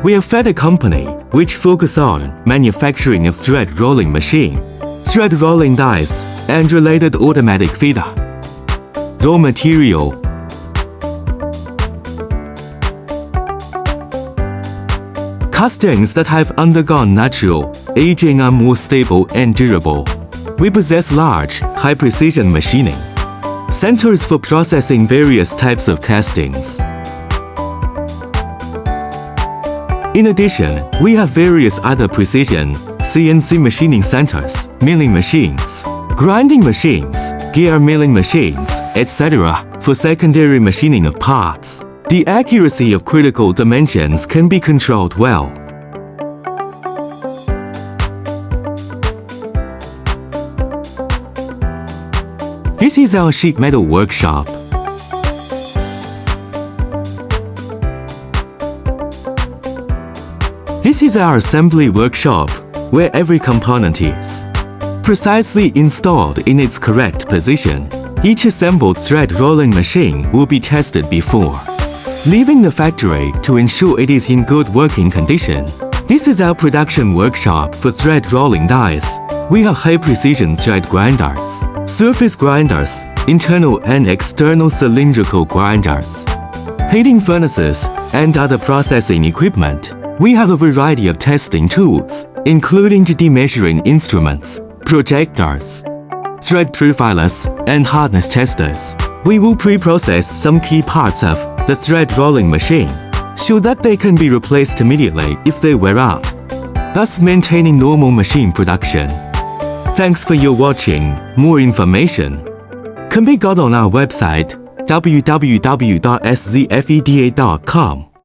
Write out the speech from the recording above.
We are FEDA company, which focus on manufacturing of thread rolling machine, thread rolling dies, and related automatic FEDA. Raw material. Castings that have undergone natural aging are more stable and durable. We possess large, high-precision machining centers for processing various types of castings. In addition, we have various other precision CNC machining centers, milling machines, grinding machines, gear milling machines, etc. for secondary machining of parts. The accuracy of critical dimensions can be controlled well. This is our sheet metal workshop. This is our assembly workshop, where every component is precisely installed in its correct position. Each assembled thread rolling machine will be tested before leaving the factory to ensure it is in good working condition. This is our production workshop for thread rolling dies. We have high-precision thread grinders, surface grinders, internal and external cylindrical grinders, heating furnaces, and other processing equipment. We have a variety of testing tools, including 3D measuring instruments, projectors, thread profilers, and hardness testers. We will pre-process some key parts of the thread rolling machine so that they can be replaced immediately if they wear out, thus maintaining normal machine production. Thanks for your watching. More information can be got on our website www.szfeda.com.